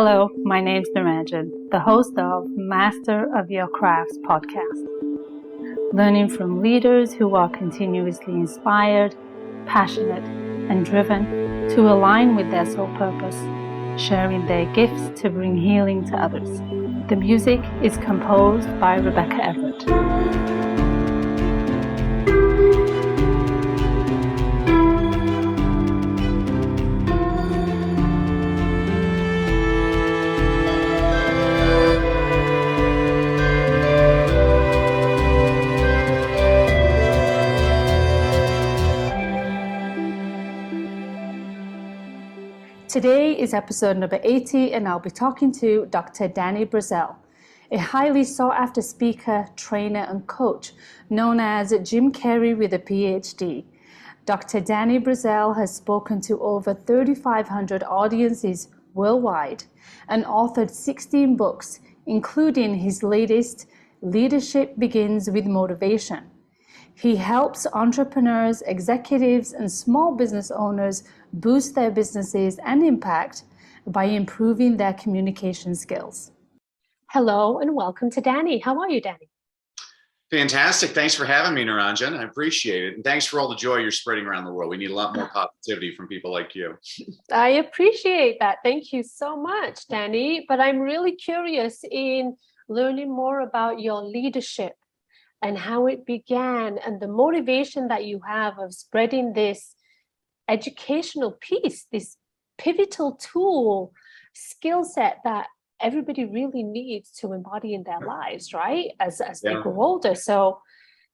Hello, my name's Niranjan, the host of Master of Your Crafts podcast. Learning from leaders who are continuously inspired, passionate, and driven to align with their soul purpose, sharing their gifts to bring healing to others. The music is composed by Rebecca Everett. Today is episode number 80, and I'll be talking to Dr. Danny Brassell, a highly sought-after speaker, trainer, and coach known as Jim Carrey with a Ph.D. Dr. Danny Brassell has spoken to over 3,500 audiences worldwide and authored 16 books, including his latest, Leadership Begins with Motivation. He helps entrepreneurs, executives, and small business owners boost their businesses and impact by improving their communication skills. Hello and welcome to Danny. How are you, Danny? Fantastic. Thanks for having me, Niranjan. I appreciate it. And thanks for all the joy you're spreading around the world. We need a lot more positivity from people like you. I appreciate that. Thank you so much, Danny. But I'm really curious in learning more about your leadership and how it began and the motivation that you have of spreading this educational piece, this pivotal tool, skill set that everybody really needs to embody in their lives, right? As they grow older. So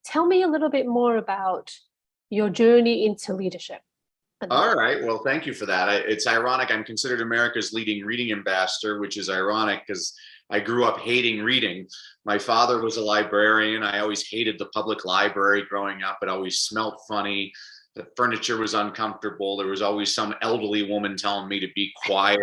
tell me a little bit more about your journey into leadership. All right. Well, thank you for that. It's ironic. I'm considered America's leading reading ambassador, which is ironic because I grew up hating reading. My father was a librarian. I always hated the public library growing up. It always smelled funny. The furniture was uncomfortable. There was always some elderly woman telling me to be quiet.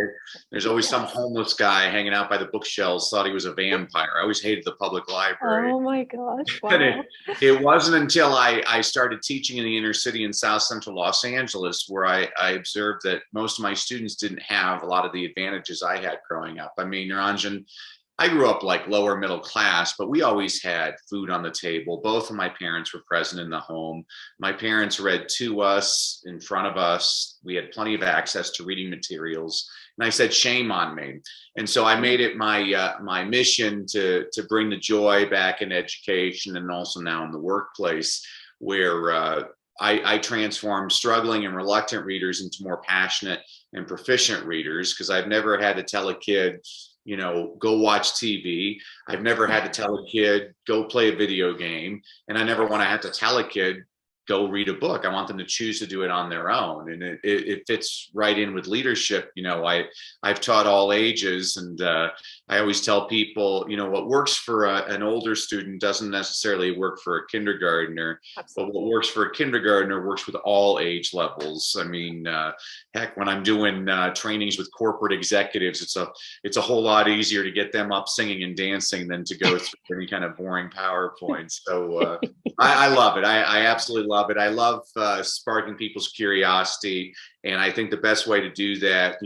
There's always some homeless guy hanging out by the bookshelves, thought he was a vampire. I always hated the public library. Oh my gosh. Wow. And it wasn't until I started teaching in the inner city in South Central Los Angeles where I observed that most of my students didn't have a lot of the advantages I had growing up. I mean, Niranjan, I grew up like lower middle class, but we always had food on the table. Both of my parents were present in the home. My parents read to us, in front of us. We had plenty of access to reading materials. And I said, shame on me. And so I made it my mission to bring the joy back in education and also now in the workplace where I transformed struggling and reluctant readers into more passionate and proficient readers because I've never had to tell a kid, go watch TV. I've never had to tell a kid, go play a video game. And I never want to have to tell a kid, go read a book. I want them to choose to do it on their own. And it fits right in with leadership. I've taught all ages and I always tell people, what works for an older student doesn't necessarily work for a kindergartner. Absolutely. But what works for a kindergartner works with all age levels. I mean, heck, when I'm doing trainings with corporate executives, it's a whole lot easier to get them up singing and dancing than to go through any kind of boring PowerPoint. So I love it. I absolutely love it. I love sparking people's curiosity. And I think the best way to do that,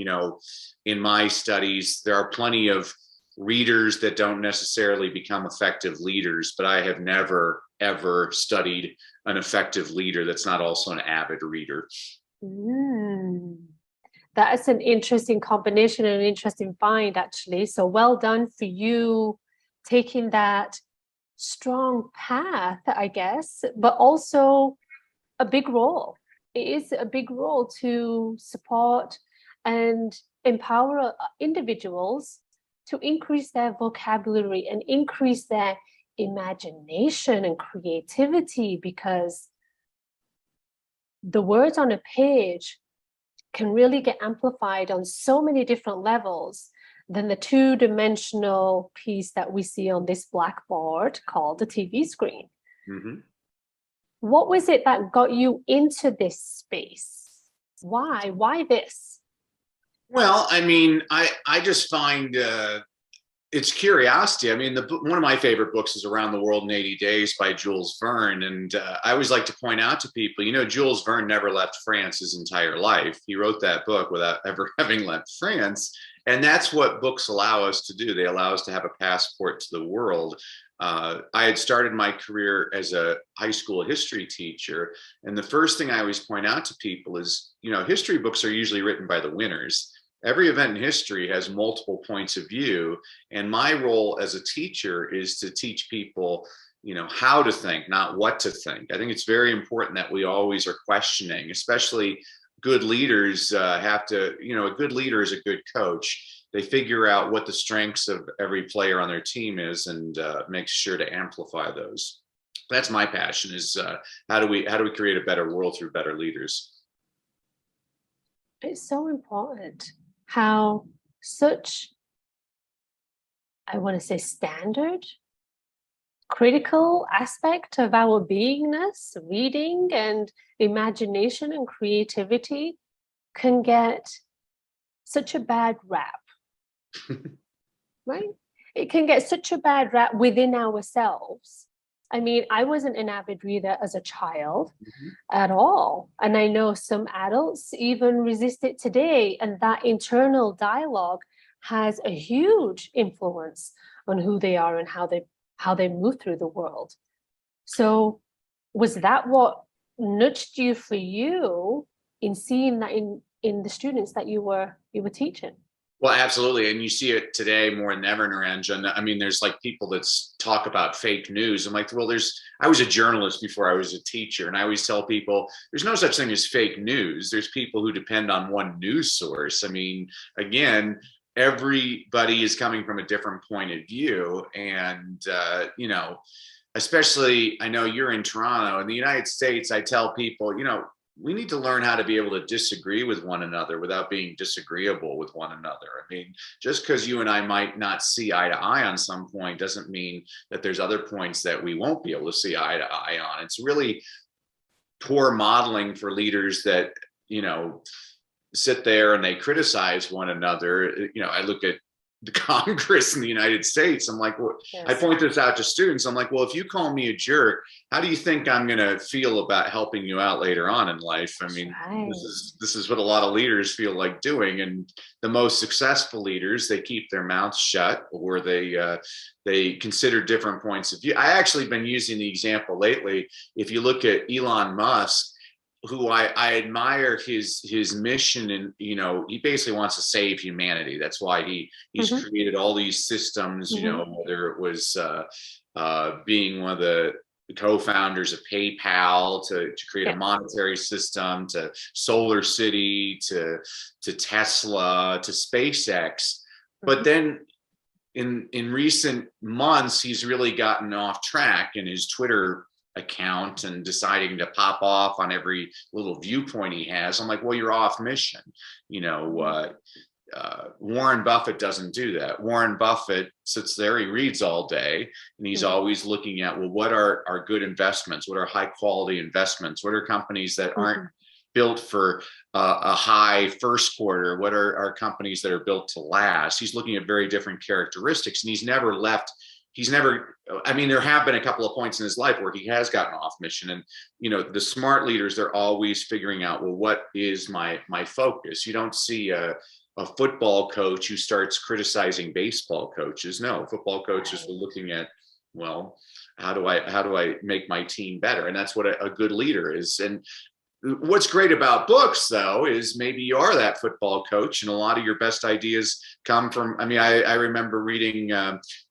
in my studies, there are plenty of readers that don't necessarily become effective leaders, but I have never, ever studied an effective leader that's not also an avid reader. That is an interesting combination and an interesting find, actually. So well done for you taking that strong path, I guess, but also a big role. It is a big role to support and empower individuals to increase their vocabulary and increase their imagination and creativity, because the words on a page can really get amplified on so many different levels than the two-dimensional piece that we see on this blackboard called the TV screen. Mm-hmm. What was it that got you into this space? Why? Why this? Well, I mean, I just find it's curiosity. I mean, one of my favorite books is Around the World in 80 Days by Jules Verne. And I always like to point out to people, Jules Verne never left France his entire life. He wrote that book without ever having left France. And that's what books allow us to do. They allow us to have a passport to the world. I had started my career as a high school history teacher. And the first thing I always point out to people is, history books are usually written by the winners. Every event in history has multiple points of view. And my role as a teacher is to teach people, how to think, not what to think. I think it's very important that we always are questioning, especially good leaders have to, a good leader is a good coach. They figure out what the strengths of every player on their team is and make sure to amplify those. That's my passion is how do we create a better world through better leaders? It's so important how such, I want to say, standard, critical aspect of our beingness, reading and imagination and creativity can get such a bad rap, right? It can get such a bad rap within ourselves. I mean, I wasn't an avid reader as a child at all. And I know some adults even resist it today. And that internal dialogue has a huge influence on who they are and how they move through the world. So was that what nudged you for you in seeing that in the students that you were teaching? Well, absolutely. And you see it today more than ever, Naranjan. I mean, there's like people that talk about fake news. I'm like, well, I was a journalist before I was a teacher. And I always tell people there's no such thing as fake news. There's people who depend on one news source. I mean, again, everybody is coming from a different point of view. And, especially, I know you're in Toronto. In the United States, I tell people, we need to learn how to be able to disagree with one another without being disagreeable with one another. I mean, just because you and I might not see eye to eye on some point doesn't mean that there's other points that we won't be able to see eye to eye on. It's really poor modeling for leaders that, sit there and they criticize one another. I look at the Congress in the United States. I'm like, well, yes. I point this out to students. I'm like, well, if you call me a jerk, how do you think I'm going to feel about helping you out later on in life? I mean, right. This is what a lot of leaders feel like doing. And the most successful leaders, they keep their mouths shut, or they consider different points of view. I actually been using the example lately. If you look at Elon Musk, who I admire his mission, and he basically wants to save humanity. That's why he's created all these systems. Whether it was being one of the co-founders of PayPal to create a monetary system, to Solar City, to Tesla, to SpaceX. But then in recent months, he's really gotten off track in his Twitter account and deciding to pop off on every little viewpoint he has. I'm like, well, you're off mission. Warren Buffett doesn't do that. Warren Buffett sits there, he reads all day, and he's always looking at, well, what are good investments? What are high quality investments? What are companies that aren't built for a high first quarter? What are companies that are built to last? He's looking at very different characteristics, and he's never, I mean, there have been a couple of points in his life where he has gotten off mission. And, the smart leaders, they're always figuring out, well, what is my focus? You don't see a football coach who starts criticizing baseball coaches. No, football coaches are looking at, well, how do I make my team better? And that's what a good leader is. And what's great about books, though, is maybe you are that football coach, and a lot of your best ideas come from, I mean, I remember reading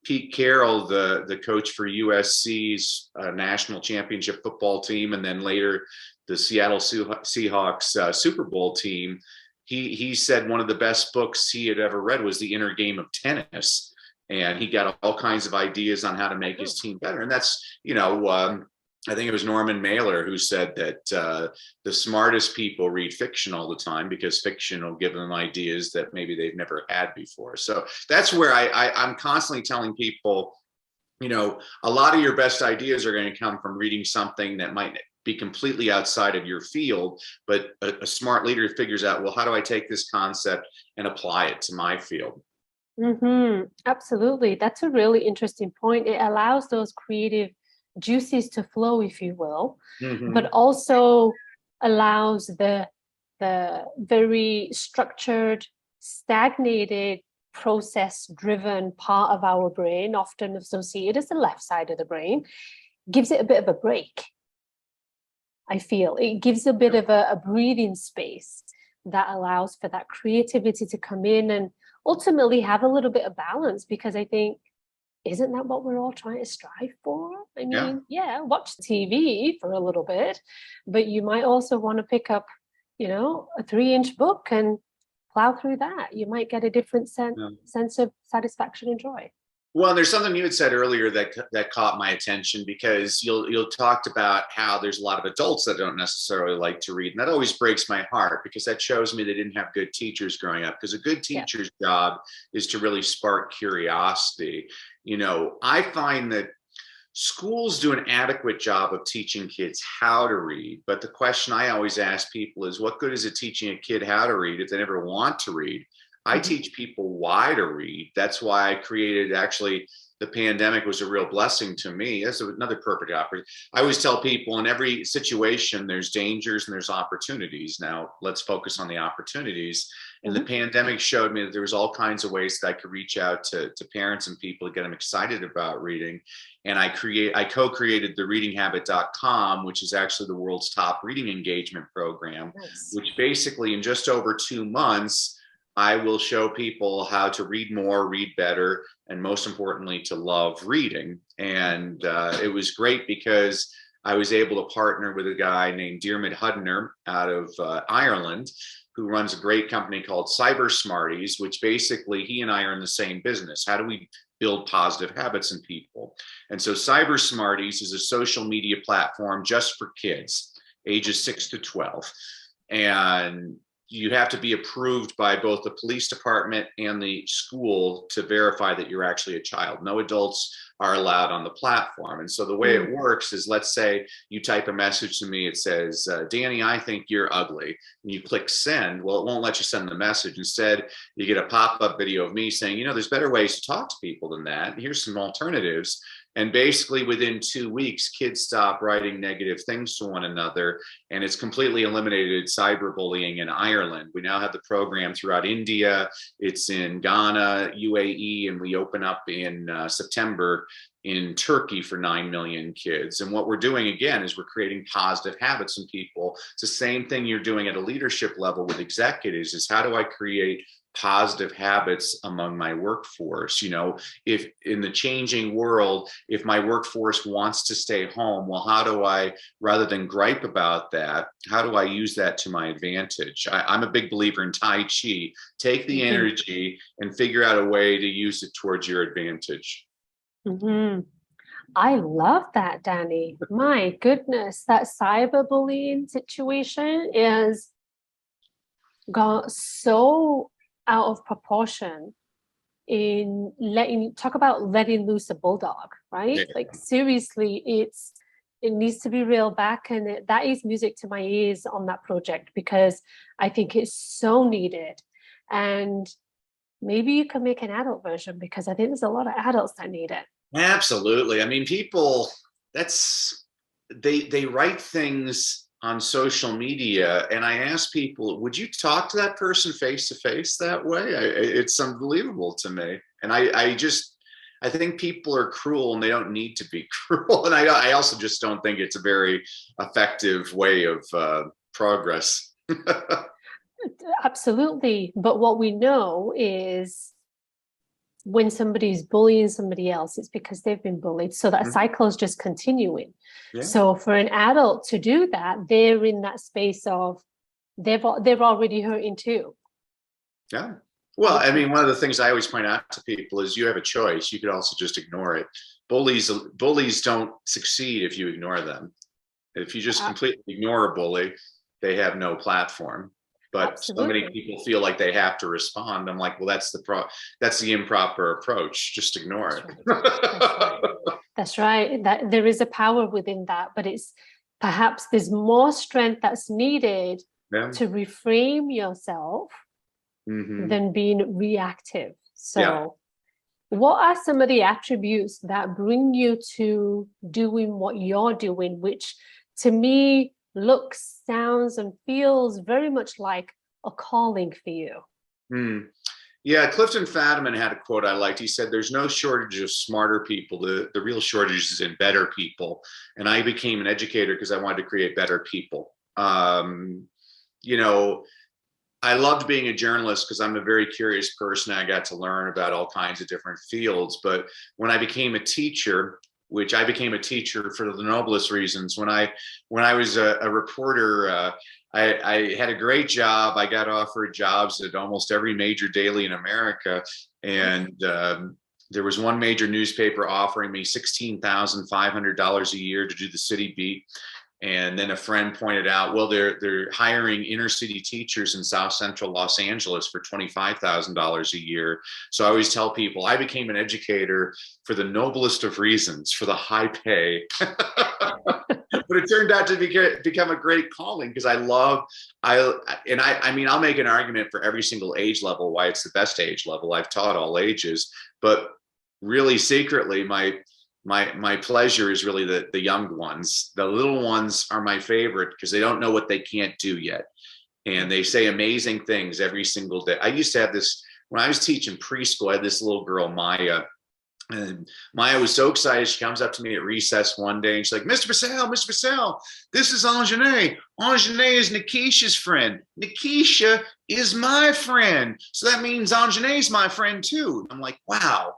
Pete Carroll, the coach for USC's national championship football team, and then later the Seattle Seahawks Super Bowl team. He said one of the best books he had ever read was The Inner Game of Tennis. And he got all kinds of ideas on how to make his team better. And that's, I think it was Norman Mailer who said that the smartest people read fiction all the time because fiction will give them ideas that maybe they've never had before. So that's where I'm constantly telling people, a lot of your best ideas are going to come from reading something that might be completely outside of your field, but a smart leader figures out, well, how do I take this concept and apply it to my field? Absolutely. That's a really interesting point. It allows those creative juices to flow, if you will, but Hmm. also allows the very structured, stagnated, process-driven part of our brain, often associated as the left side of the brain, gives it a bit of a break. I feel it gives a bit of a breathing space that allows for that creativity to come in and ultimately have a little bit of balance, because I think, isn't that what we're all trying to strive for? I Yeah. mean, yeah, watch TV for a little bit, but you might also want to pick up, a 3-inch book and plow through that. You might get a different Yeah. sense of satisfaction and joy. Well, there's something you had said earlier that caught my attention, because you'll talked about how there's a lot of adults that don't necessarily like to read, and that always breaks my heart, because that shows me they didn't have good teachers growing up. Because a good Yeah. teacher's job is to really spark curiosity. I find that schools do an adequate job of teaching kids how to read, but the question I always ask people is, what good is it teaching a kid how to read if they never want to read? I Mhm. teach people why to read. That's why I created, actually, the pandemic was a real blessing to me. That's another perfect opportunity. I always tell people, in every situation, there's dangers and there's opportunities. Now, let's focus on the opportunities. And the Mhm. pandemic showed me that there was all kinds of ways that I could reach out to parents and people to get them excited about reading. And I co-created the readinghabit.com, which is actually the world's top reading engagement program, Nice. which basically, in just over 2 months, I will show people how to read more, read better, and most importantly, to love reading. And it was great because I was able to partner with a guy named Diarmuid Hudner out of Ireland, who runs a great company called Cyber Smarties, which basically, he and I are in the same business. How do we build positive habits in people? And so Cyber Smarties is a social media platform just for kids, ages 6 to 12. And you have to be approved by both the police department and the school to verify that you're actually a child. No adults are allowed on the platform. And so the way Mm. it works is, let's say you type a message to me, it says, Danny, I think you're ugly. And you click send. Well, it won't let you send the message. Instead, you get a pop-up video of me saying, there's better ways to talk to people than that. Here's some alternatives. And basically, within 2 weeks, kids stop writing negative things to one another, and it's completely eliminated cyberbullying in Ireland. We now have the program throughout India. It's in Ghana, UAE, and we open up in September in Turkey for 9 million kids. And what we're doing, again, is we're creating positive habits in people. It's the same thing you're doing at a leadership level with executives, is how do I create positive habits among my workforce? If in the changing world, if my workforce wants to stay home, well, how do I, rather than gripe about that, how do I use that to my advantage? I'm a big believer in Tai Chi. Take the Mhm. energy and figure out a way to use it towards your advantage. Mhm. I love that, Danny. My goodness, that cyberbullying situation is got so out of proportion in talk about letting loose a bulldog, Yeah. right? Like seriously, it needs to be reeled back, and that is music to my ears on that project, because I think it's so needed. And maybe you can make an adult version, because I think there's a lot of adults that need it. Absolutely. I mean, people, that's they write things on social media, and I ask people, would you talk to that person face to face that way? It's unbelievable to me. And I think people are cruel, and they don't need to be cruel. And I also just don't think it's a very effective way of progress. Absolutely. But what we know is, when somebody's bullying somebody else, it's because they've been bullied. So that cycle is just continuing. Yeah. So for an adult to do that, they're in that space of they're already hurting too. Yeah. Well, Which I mean, is one of the things I always point out to people is, you have a choice. You could also just ignore it. Bullies don't succeed if you ignore them. If you just completely ignore a bully, they have no platform. But so many absolutely. people feel like they have to respond. I'm like, well, that's the improper approach. Just ignore That's right. That's right. it. That's right. That there is a power within that, but it's perhaps there's more strength that's needed Yeah. to reframe yourself Hmm. than being reactive. Yeah. So what are some of the attributes that bring you to doing what you're doing, which to me looks, sounds, and feels very much like a calling for you? Hmm. Yeah, Clifton Fadiman had a quote I liked. He said, "There's no shortage of smarter people. The real shortage is in better people." And I became an educator because I wanted to create better people. You know, I loved being a journalist because I'm a very curious person. I got to learn about all kinds of different fields. But when I became a teacher, which I became a teacher for the noblest reasons, when I was a reporter, I had a great job. I got offered jobs at almost every major daily in America, and there was one major newspaper offering me $16,500 a year to do the city beat. And then a friend pointed out, well, they're hiring inner city teachers in South Central Los Angeles for $25,000 a year. So I always tell people I became an educator for the noblest of reasons, for the high pay. But it turned out to become a great calling because I mean, I'll make an argument for every single age level why it's the best age level. I've taught all ages, but really secretly, my pleasure is really the young ones. The little ones are my favorite because they don't know what they can't do yet, and they say amazing things every single day. I used to have this when I was teaching preschool. I had this little girl, Maya, and Maya was so excited. She comes up to me at recess one day and she's like, Mr. Brassell, this is Anjane. Anjane is Nikisha's friend. Nikisha is my friend. So that means Anjane is my friend too. I'm like, wow,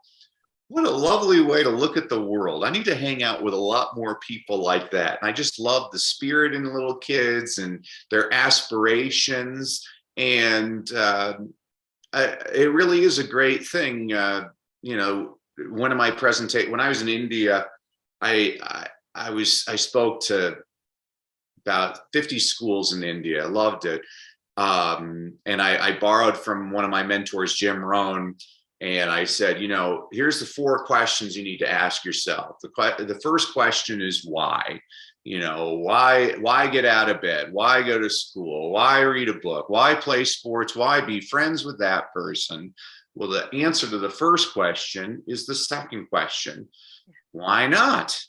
what a lovely way to look at the world. I need to hang out with a lot more people like that. And I just love the spirit in little kids and their aspirations. And it really is a great thing. You know, one of my presentations when I was in India, I spoke to about 50 schools in India. I loved it. And I borrowed from one of my mentors, Jim Rohn, and I said, you know, here's the 4 questions you need to ask yourself. The first question is why. You know, why get out of bed? Why go to school? Why read a book? Why play sports? Why be friends with that person? Well, the answer to the first question is the second question. Why not?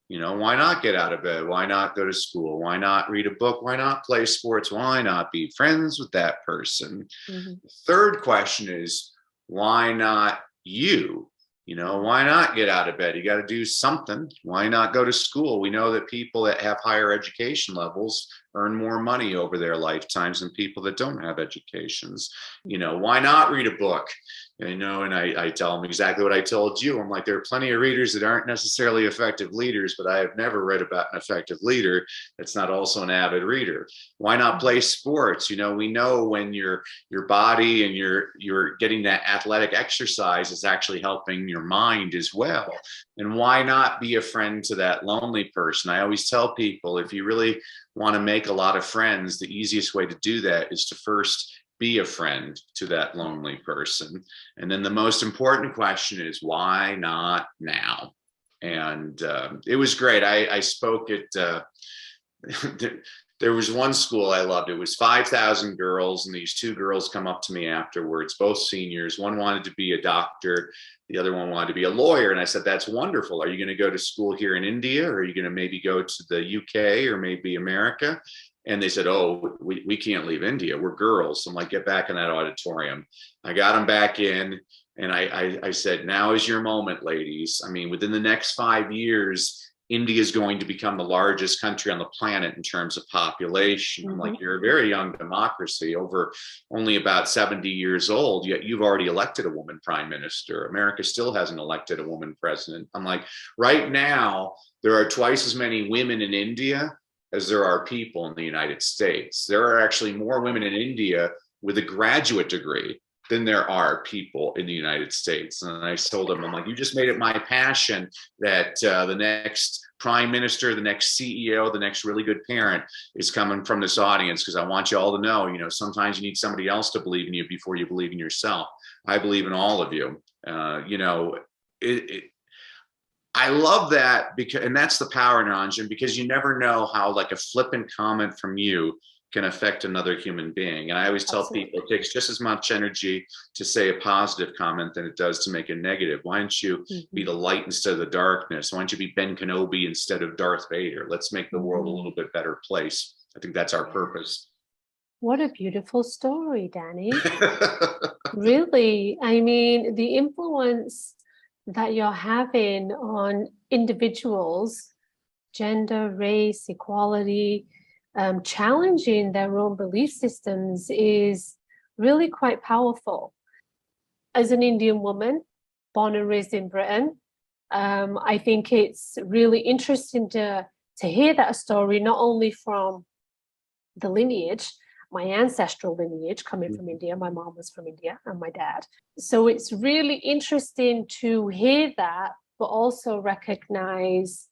You know, why not get out of bed? Why not go to school? Why not read a book? Why not play sports? Why not be friends with that person? Mm-hmm. The third question is, why not you? You know, why not get out of bed? You got to do something. Why not go to school? We know that people that have higher education levels earn more money over their lifetimes than people that don't have educations. You know, why not read a book? You know, and I tell them exactly what I told you. I'm like, there are plenty of readers that aren't necessarily effective leaders, but I have never read about an effective leader that's not also an avid reader. Why not play sports? You know, we know when your body and you're getting that athletic exercise is actually helping your mind as well. And why not be a friend to that lonely person? I always tell people, if you really want to make a lot of friends, the easiest way to do that is to first be a friend to that lonely person. And then the most important question is, why not now? And it was great. I spoke at, there was one school I loved. It was 5,000 girls. And these 2 girls come up to me afterwards, both seniors. One wanted to be a doctor. The other one wanted to be a lawyer. And I said, that's wonderful. Are you going to go to school here in India? Or are you going to maybe go to the UK or maybe America? And they said, oh, we can't leave India. We're girls. So I'm like, get back in that auditorium. I got them back in. And I said, now is your moment, ladies. I mean, within the next 5 years, India is going to become the largest country on the planet in terms of population. I'm like, you're a very young democracy, over only about 70 years old, yet you've already elected a woman prime minister. America still hasn't elected a woman president. I'm like, right now, there are twice as many women in India as there are people in the United States. There are actually more women in India with a graduate degree than there are people in the United States. And I told them, I'm like, you just made it my passion that the next prime minister, the next CEO, the next really good parent is coming from this audience, because I want you all to know, you know, sometimes you need somebody else to believe in you before you believe in yourself. I believe in all of you. You know, I love that, because, and that's the power in Ranjan, because you never know how like a flippant comment from you can affect another human being. And I always tell Absolutely. people it takes just as much energy to say a positive comment than it does to make a negative. Why don't you be the light instead of the darkness? Why don't you be Ben Kenobi instead of Darth Vader? Let's make the world a little bit better place. I think that's our purpose. What a beautiful story, Danny. Really, I mean, the influence that you're having on individuals, gender, race, equality, challenging their own belief systems is really quite powerful. As an Indian woman, born and raised in Britain, I think it's really interesting to hear that story, not only from the lineage, my ancestral lineage coming from India. My mom was from India and my dad. So it's really interesting to hear that, but also recognize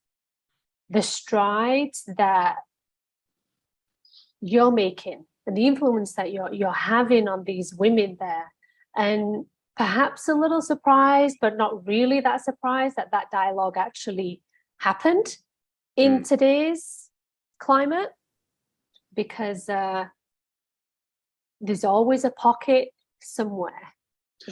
the strides that you're making and the influence that you're having on these women there. And perhaps a little surprised, but not really that surprised that that dialogue actually happened in today's climate, because there's always a pocket somewhere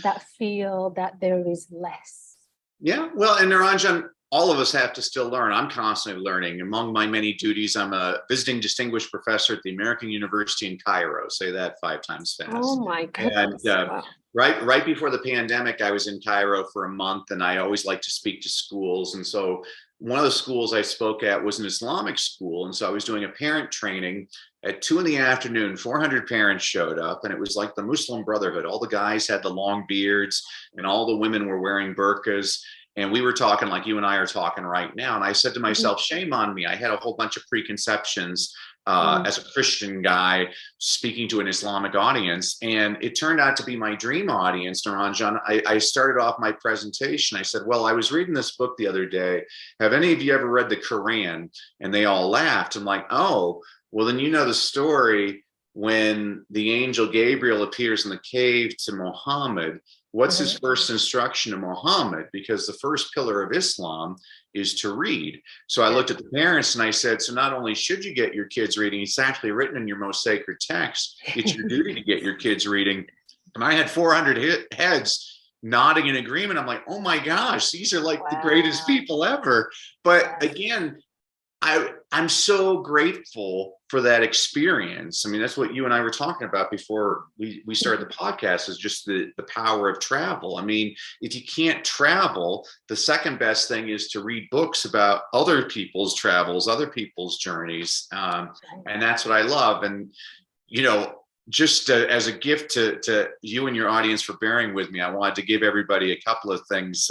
that feel that there is less. Yeah, well, and Niranjan, all of us have to still learn. I'm constantly learning. Among my many duties, I'm a visiting distinguished professor at the American University in Cairo. Say that 5 times fast. Oh my goodness. And wow. right before the pandemic, I was in Cairo for a month, and I always like to speak to schools. And so one of the schools I spoke at was an Islamic school. And so I was doing a parent training at 2 p.m. 400 parents showed up, and it was like the Muslim Brotherhood. All the guys had the long beards and all the women were wearing burqas. And we were talking like you and I are talking right now. And I said to myself, shame on me. I had a whole bunch of preconceptions as a Christian guy speaking to an Islamic audience. And it turned out to be my dream audience, Niranjan. I started off my presentation. I said, well, I was reading this book the other day. Have any of you ever read the Quran? And they all laughed. I'm like, oh, well, then you know the story when the angel Gabriel appears in the cave to Muhammad. What's his first instruction to Muhammad? Because the first pillar of Islam is to read. So I looked at the parents and I said, so not only should you get your kids reading, it's actually written in your most sacred text. It's your duty to get your kids reading. And I had 400 heads nodding in agreement. I'm like, oh my gosh, these are like the greatest people ever. But again, I'm so grateful for that experience. I mean, that's what you and I were talking about before we started the podcast, is just the power of travel. I mean, if you can't travel, the second best thing is to read books about other people's travels, other people's journeys. And that's what I love. And, you know, just as a gift to you and your audience for bearing with me, I wanted to give everybody a couple of things.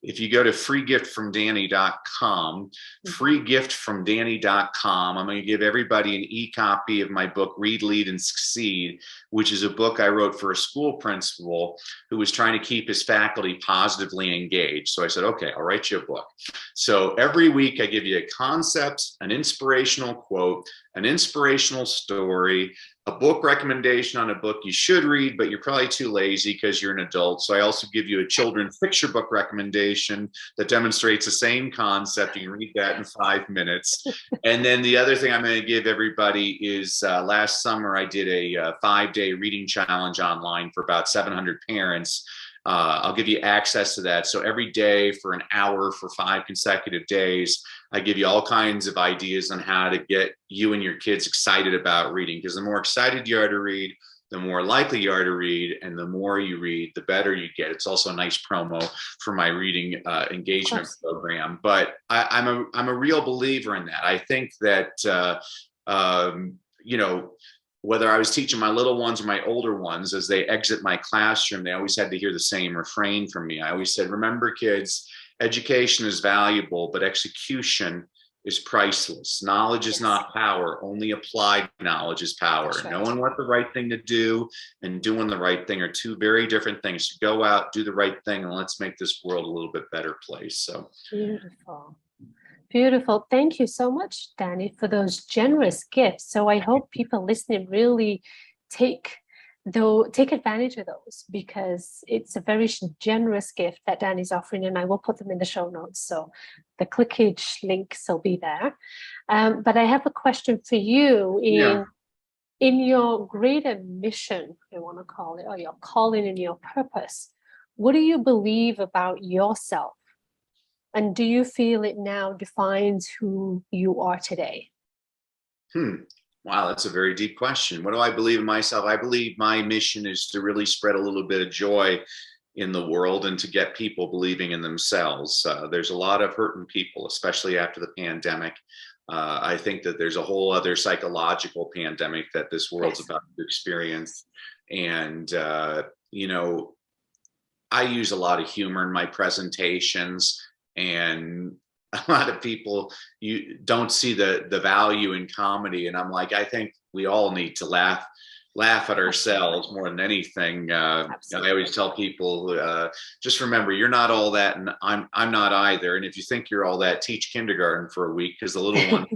If you go to freegiftfromdanny.com, freegiftfromdanny.com, I'm going to give everybody an e-copy of my book, Read, Lead, and Succeed, which is a book I wrote for a school principal who was trying to keep his faculty positively engaged. So I said, okay, I'll write you a book. So every week I give you a concept, an inspirational quote, an inspirational story, a book recommendation on a book you should read, but you're probably too lazy because you're an adult. So I also give you a children's picture book recommendation that demonstrates the same concept. You can read that in 5 minutes. And then the other thing I'm going to give everybody is last summer I did a 5-day reading challenge online for about 700 parents. I'll give you access to that. So every day for an hour for 5 consecutive days, I give you all kinds of ideas on how to get you and your kids excited about reading. Because the more excited you are to read, the more likely you are to read, and the more you read, the better you get. It's also a nice promo for my reading engagement program. But I'm a real believer in that. I think that you know, whether I was teaching my little ones or my older ones, as they exit my classroom, they always had to hear the same refrain from me. I always said, remember, kids, education is valuable, but execution is priceless. Knowledge is not power. Only applied knowledge is power. Right. Knowing what the right thing to do and doing the right thing are two very different things. So go out, do the right thing, and let's make this world a little bit better place. So beautiful. Beautiful. Thank you so much, Danny, for those generous gifts. So I hope people listening really take advantage of those, because it's a very generous gift that Danny's offering, and I will put them in the show notes. So the clickage links will be there. But I have a question for you. in your greater mission, I want to call it, or your calling and your purpose, what do you believe about yourself? And do you feel it now defines who you are today? Wow, that's a very deep question. What do I believe in myself? I believe my mission is to really spread a little bit of joy in the world and to get people believing in themselves. There's a lot of hurting people, especially after the pandemic. I think that there's a whole other psychological pandemic that this world's Yes. about to experience. And, you know, I use a lot of humor in my presentations, and a lot of people you don't see the value in comedy, and I'm like, I think we all need to laugh at ourselves more than anything. I always Absolutely. tell people, just remember, you're not all that, and I'm not either. And if you think you're all that, teach kindergarten for a week, because the little one.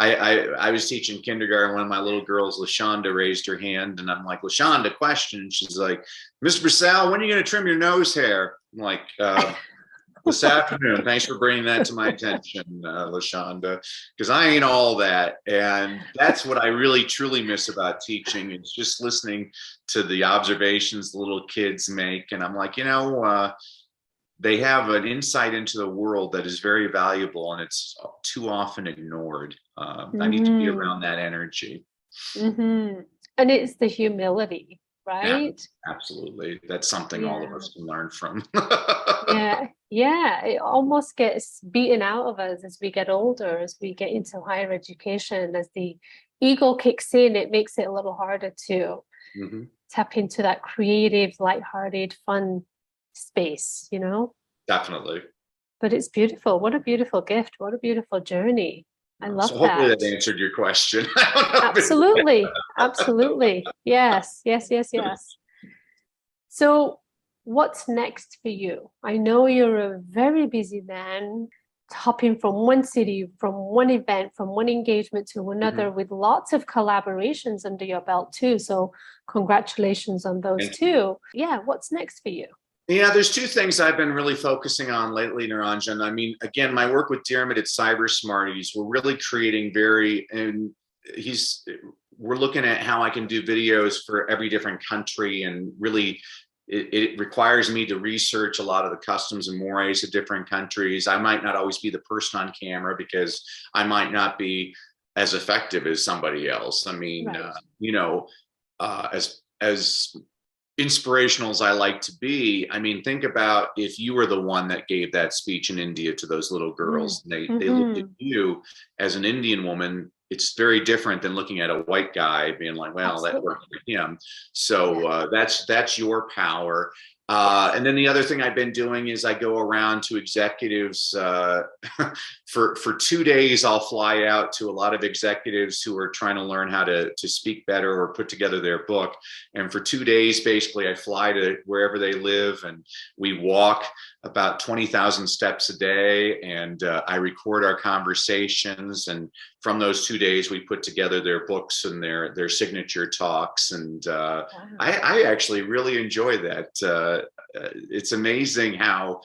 I was teaching kindergarten. One of my little girls, Lashonda, raised her hand, and I'm like, Lashonda, question. She's like, Mr. Brassell, when are you going to trim your nose hair? I'm like, this afternoon. Thanks for bringing that to my attention, Lashonda, because I ain't all that. And that's what I really truly miss about teaching. It's just listening to the observations the little kids make. And I'm like, they have an insight into the world that is very valuable, and it's too often ignored. I need to be Mm-hmm. around that energy. Mm-hmm. And it's the humility, Yeah, right? absolutely. That's something all of Yeah. us can learn from. Yeah. Yeah. It almost gets beaten out of us as we get older, as we get into higher education, as the ego kicks in, it makes it a little harder to Mhm. tap into that creative, lighthearted, fun space, you know? Definitely. But it's beautiful. What a beautiful gift. What a beautiful journey. I So love hopefully that. that answered your question. I don't know if it Absolutely. Absolutely. Yes. Yes. Yes. Yes. So, what's next for you? I know you're a very busy man, hopping from one city, from one event, from one engagement to another, Mhm. with lots of collaborations under your belt too. So, congratulations on those Thank you. too. Yeah, what's next for you? Yeah, there's two things I've been really focusing on lately, Naranjan. I mean, again, my work with Dermot at Cyber Smarties, we're really creating and he's, we're looking at how I can do videos for every different country, and really it requires me to research a lot of the customs and mores of different countries. I might not always be the person on camera because I might not be as effective as somebody else. I mean, Right. as inspirational as I like to be, I mean, think about if you were the one that gave that speech in India to those little Mm. girls. They looked at Hmm. you as an Indian woman. It's very different than looking at a white guy being like, well, that Absolutely. worked for him. So Yeah. that's your power. Yes. And then the other thing I've been doing is I go around to executives for 2 days. I'll fly out to a lot of executives who are trying to learn how to speak better or put together their book. And for 2 days, basically, I fly to wherever they live, and we walk about 20,000 steps a day, and I record our conversations. And from those 2 days, we put together their books and their signature talks. And Wow. I actually really enjoy that. It's amazing how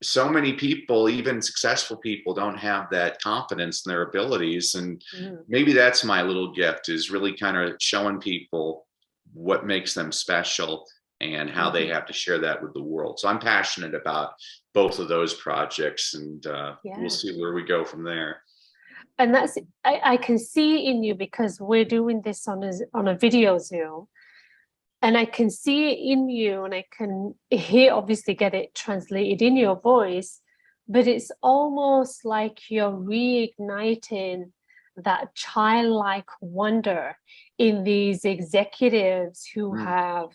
so many people, even successful people, don't have that confidence in their abilities. And Mm. maybe that's my little gift, is really kind of showing people what makes them special and how they Hmm. have to share that with the world. So I'm passionate about both of those projects, and we'll Yeah. see where we go from there. And that's I can see in you because we're doing this on a video Zoom. And I can see it in you, and I can hear, obviously, get it translated in your voice, but it's almost like you're reigniting that childlike wonder in these executives who Mm, have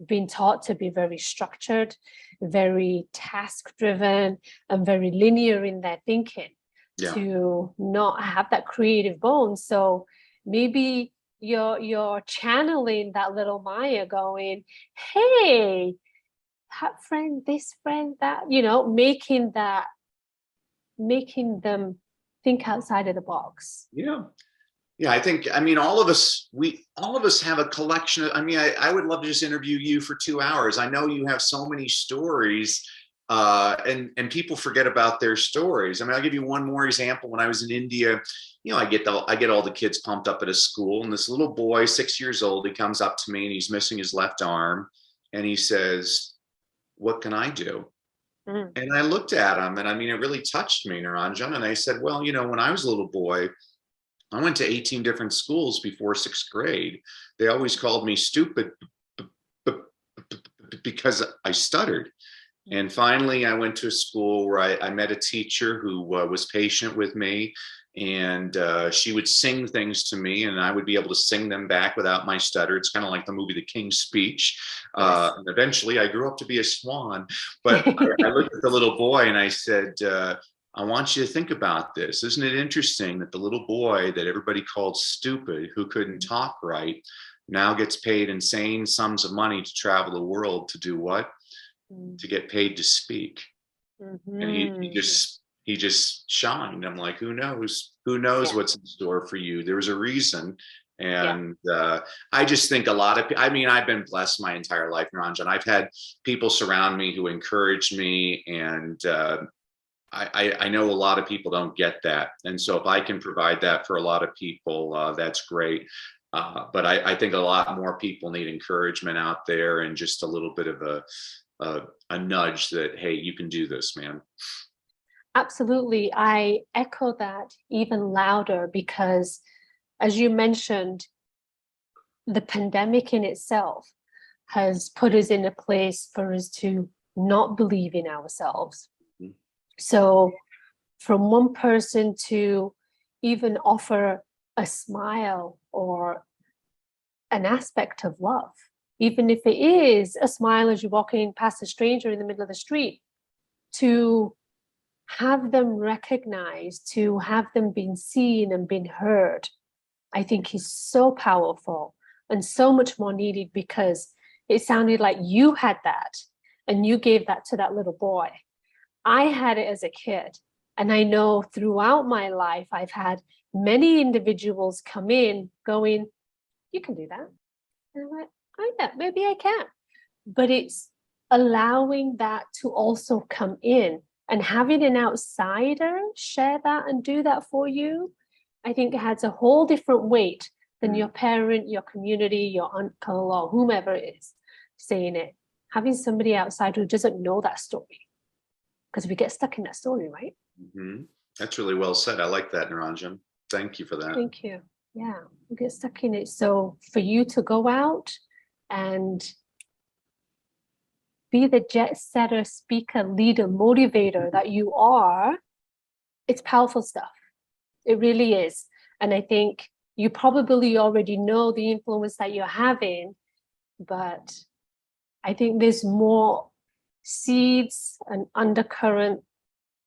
been taught to be very structured, very task driven, and very linear in their thinking, yeah. to not have that creative bone. So maybe you're channeling that little Maya going, hey, that friend, this friend, that, making them think outside of the box. Yeah. Yeah, I think, I mean, all of us have a collection of, I mean, I would love to just interview you for 2 hours. I know you have so many stories. and people forget about their stories. I mean, I'll give you one more example. When I was in India, you know, I get all the kids pumped up at a school, and this little boy, 6 years old, he comes up to me and he's missing his left arm, and he says, "What can I do?" Mm. And I looked at him, and I mean, it really touched me, Naranjan. And I said, "Well, you know, when I was a little boy, I went to 18 different schools before sixth grade. They always called me stupid because I stuttered. And finally, I went to a school where I met a teacher who was patient with me, and she would sing things to me, and I would be able to sing them back without my stutter. It's kind of like the movie The King's Speech. Yes. And eventually, I grew up to be a swan. But I looked at the little boy and I said, I want you to think about this. Isn't it interesting that the little boy that everybody called stupid, who couldn't talk right, now gets paid insane sums of money to travel the world to do what? To get paid to speak. Mm-hmm. And he just shined. I'm like, who knows what's in store for you? There's a reason. And I just think a lot of, I mean, I've been blessed my entire life, Naranjan. I've had people surround me who encourage me, and I know a lot of people don't get that. And so if I can provide that for a lot of people, that's great. But I think a lot more people need encouragement out there, and just a little bit of a nudge that, hey, you can do this, man. Absolutely. I echo that even louder because, as you mentioned, the pandemic in itself has put us in a place for us to not believe in ourselves. Mm-hmm. So from one person to even offer a smile or an aspect of love, even if it is a smile as you're walking past a stranger in the middle of the street, to have them recognized, to have them been seen and been heard, I think is so powerful and so much more needed, because it sounded like you had that and you gave that to that little boy. I had it as a kid, and I know throughout my life I've had many individuals come in going, you can do that. And I'm like, oh yeah, maybe I can. But it's allowing that to also come in, and having an outsider share that and do that for you, I think it has a whole different weight than your parent, your community, your uncle, or whomever it is saying it. Having somebody outside who doesn't know that story, because we get stuck in that story, right? Mm-hmm. That's really well said. I like that, Naranjan. Thank you for that. Thank you. Yeah, we get stuck in it. So for you to go out and be the jet setter, speaker, leader, motivator that you are, it's powerful stuff. It really is. And I think you probably already know the influence that you're having, but I think there's more seeds and undercurrent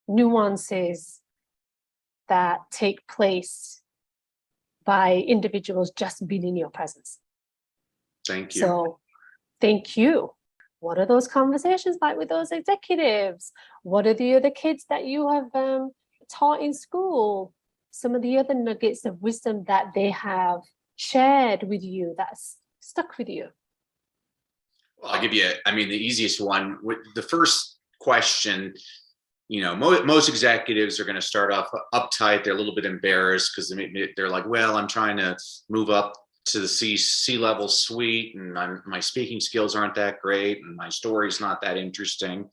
nuances that take place by individuals just being in your presence. Thank you. So thank you. What are those conversations like with those executives? What are the other kids that you have taught in school? Some of the other nuggets of wisdom that they have shared with you that's stuck with you? Well, I'll give you, I mean, the easiest one, the first question, you know, most executives are going to start off uptight. They're a little bit embarrassed because they're like, well, I'm trying to move up to the C-level suite, and my speaking skills aren't that great, and my story's not that interesting.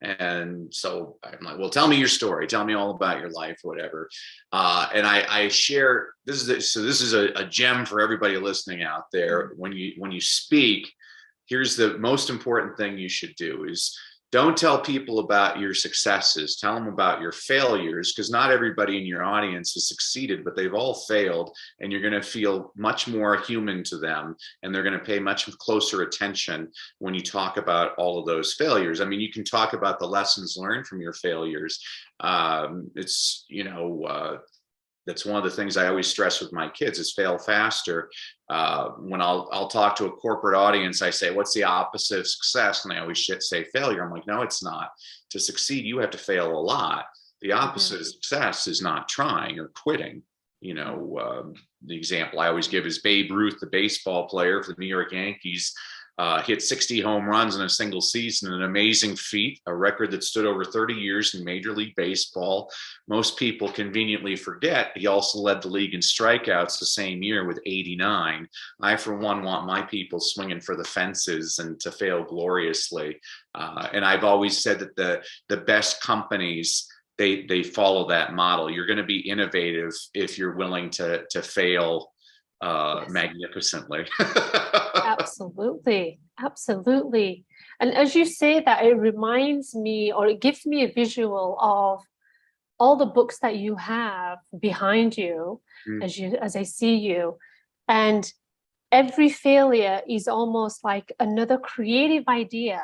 And so I'm like, well, tell me your story. Tell me all about your life, whatever. And I share, this is a gem for everybody listening out there. When you speak, here's the most important thing you should do is don't tell people about your successes. Tell them about your failures, because not everybody in your audience has succeeded, but they've all failed, and you're going to feel much more human to them, and they're going to pay much closer attention when you talk about all of those failures. I mean, you can talk about the lessons learned from your failures. It's, you know, that's one of the things I always stress with my kids is fail faster. When I'll talk to a corporate audience, I say, what's the opposite of success? And they always say failure. I'm like, no, it's not. To succeed, you have to fail a lot. The opposite of success is not trying or quitting. You know, the example I always give is Babe Ruth, the baseball player for the New York Yankees. hit 60 home runs in a single season, an amazing feat, a record that stood over 30 years in Major League Baseball. Most people conveniently forget he also led the league in strikeouts the same year with 89. I, for one, want my people swinging for the fences and to fail gloriously. And I've always said that the best companies, they follow that model. You're going to be innovative if you're willing to fail Yes. magnificently. Absolutely. Absolutely. And as you say that, it reminds me, or it gives me a visual of all the books that you have behind you, as I see you. And every failure is almost like another creative idea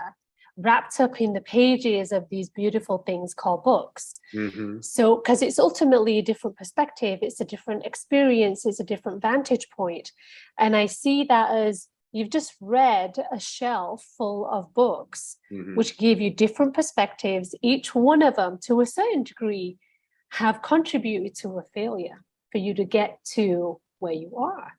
wrapped up in the pages of these beautiful things called books. Mm-hmm. So, because it's ultimately a different perspective, it's a different experience, it's a different vantage point. And I see that as you've just read a shelf full of books, Mm-hmm. which give you different perspectives. Each one of them, to a certain degree, have contributed to a failure for you to get to where you are.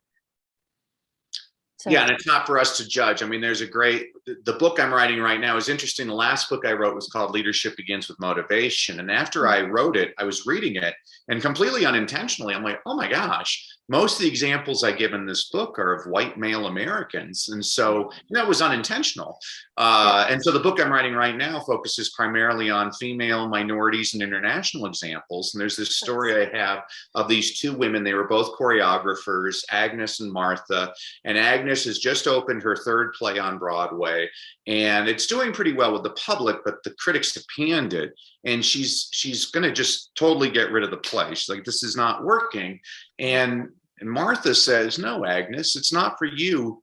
So, yeah, and it's not for us to judge. I mean, there's the book I'm writing right now is interesting. The last book I wrote was called Leadership Begins with Motivation. And after I wrote it, I was reading it, and completely unintentionally, I'm like, oh my gosh, most of the examples I give in this book are of white male Americans. And so that was unintentional. And so the book I'm writing right now focuses primarily on female, minorities, and international examples. And there's this story I have of these two women. They were both choreographers, Agnes and Martha. And Agnes has just opened her third play on Broadway, and it's doing pretty well with the public, but the critics have panned it. And she's going to just totally get rid of the play. She's like, this is not working. And Martha says, no, Agnes, it's not for you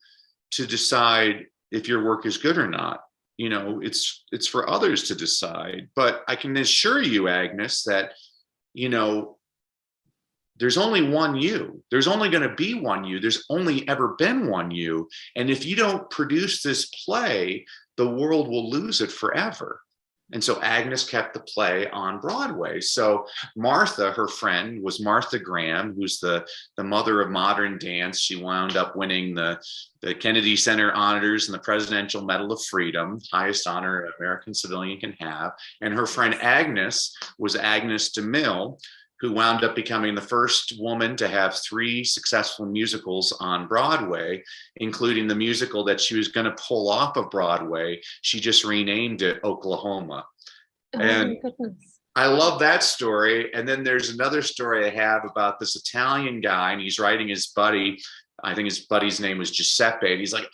to decide if your work is good or not. You know, it's for others to decide. But I can assure you, Agnes, that, you know, there's only one you. There's only going to be one you. There's only ever been one you. And if you don't produce this play, the world will lose it forever. And so Agnes kept the play on Broadway. So Martha, her friend, was Martha Graham, who's the mother of modern dance. She wound up winning the Kennedy Center Honors and the Presidential Medal of Freedom, highest honor an American civilian can have. And her friend Agnes was Agnes DeMille, who wound up becoming the first woman to have 3 successful musicals on Broadway, including the musical that she was going to pull off of Broadway. She just renamed it Oklahoma. oh And my goodness. I love that story. And then there's another story I have about this Italian guy, and he's writing his buddy. I think his buddy's name was Giuseppe. And he's like,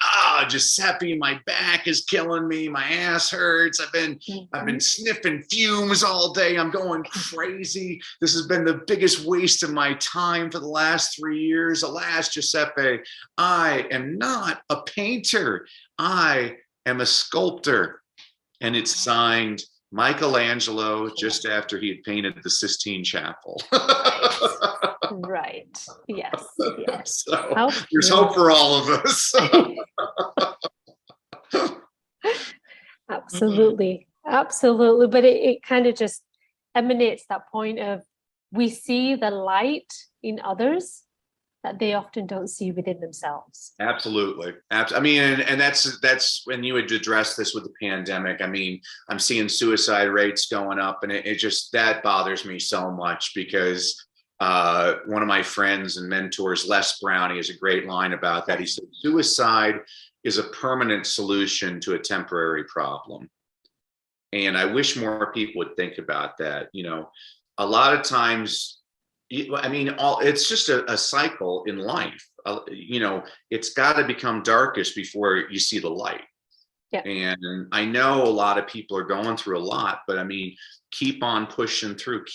Giuseppe, my back is killing me. My ass hurts. I've been sniffing fumes all day. I'm going crazy. This has been the biggest waste of my time for the last 3 years. Alas, Giuseppe, I am not a painter. I am a sculptor. And it's signed Michelangelo just after he had painted the Sistine Chapel. Right. Yes. Yes. So there's hope for all of us. Absolutely. Absolutely. But it kind of just emanates that point of we see the light in others that they often don't see within themselves. Absolutely. I mean, and that's when you had addressed this with the pandemic. I mean, I'm seeing suicide rates going up, and it just, that bothers me so much because one of my friends and mentors, Les Browney, has a great line about that. He said, suicide is a permanent solution to a temporary problem. And I wish more people would think about that. You know, a lot of times, I mean, it's just a cycle in life. You know, it's got to become darkest before you see the light. Yeah. And I know a lot of people are going through a lot, but I mean, keep on pushing through,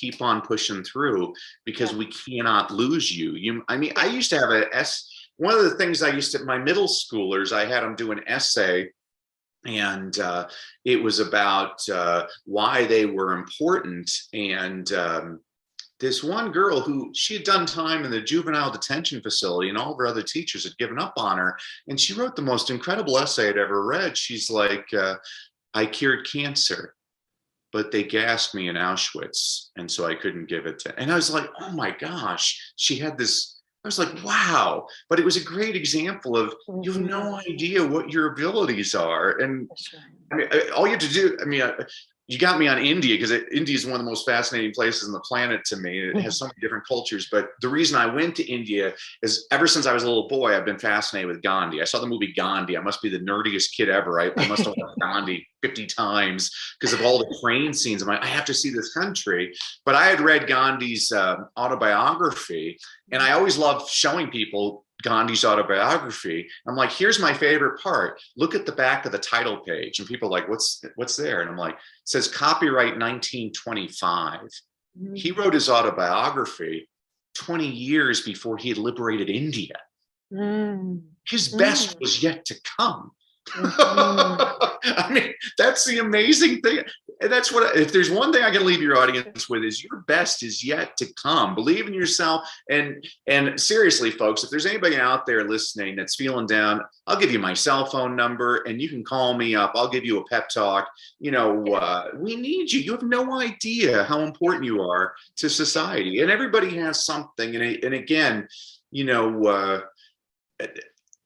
because we cannot lose you. I mean, I used to have one of the things my middle schoolers, I had them do an essay, and it was about why they were important. And this one girl who she had done time in the juvenile detention facility, and all of her other teachers had given up on her. And she wrote the most incredible essay I'd ever read. She's like, I cured cancer, but they gassed me in Auschwitz. And so I couldn't give it to, and I was like, oh my gosh, she had this I was like, wow. But it was a great example of you have Mhm. no idea what your abilities are. And For sure. I mean, all you have to do, I mean, you got me on India because India is one of the most fascinating places on the planet to me. It has so many different cultures. But the reason I went to India is ever since I was a little boy, I've been fascinated with Gandhi. I saw the movie Gandhi. I must be the nerdiest kid ever. I must have watched Gandhi 50 times because of all the train scenes. I'm like, I have to see this country. But I had read Gandhi's autobiography, and I always loved showing people Gandhi's autobiography. I'm like, here's my favorite part. Look at the back of the title page. And people are like, what's there? And I'm like, it says copyright 1925. He wrote his autobiography 20 years before he had liberated India. Mm. His best was yet to come. Mhm. I mean, that's the amazing thing. And that's what, if there's one thing I can leave your audience with, is your best is yet to come. Believe in yourself. And seriously, folks, if there's anybody out there listening that's feeling down, I'll give you my cell phone number and you can call me up. I'll give you a pep talk. You know, we need you. You have no idea how important you are to society. And everybody has something. And again, you know,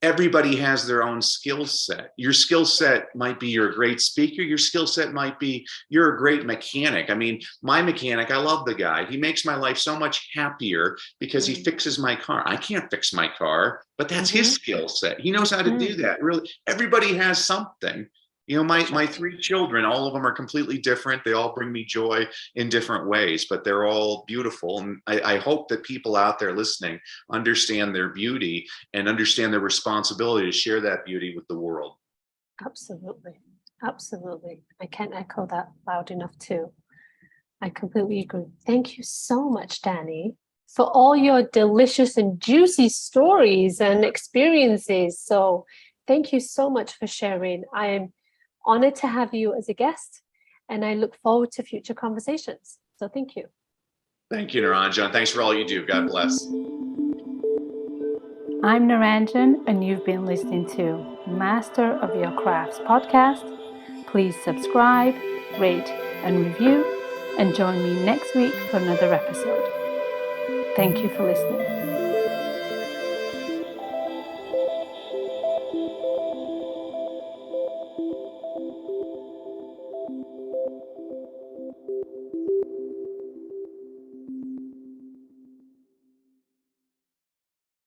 everybody has their own skill set. Your skill set might be you're a great speaker. Your skill set might be you're a great mechanic. I mean, my mechanic, I love the guy. He makes my life so much happier because he fixes my car. I can't fix my car, but that's his skill set. He knows how to do that. Really, everybody has something. You know, my three children, all of them are completely different. They all bring me joy in different ways, but they're all beautiful. And I hope that people out there listening understand their beauty and understand their responsibility to share that beauty with the world. Absolutely. Absolutely. I can't echo that loud enough too. I completely agree. Thank you so much, Danny, for all your delicious and juicy stories and experiences. So thank you so much for sharing. I am honored to have you as a guest, and I look forward to future conversations. So thank you. Thank you, Naranjan. Thanks for all you do. God bless. I'm Naranjan, and you've been listening to Master of Your Crafts podcast. Please subscribe, rate, and review, and join me next week for another episode. Thank you for listening.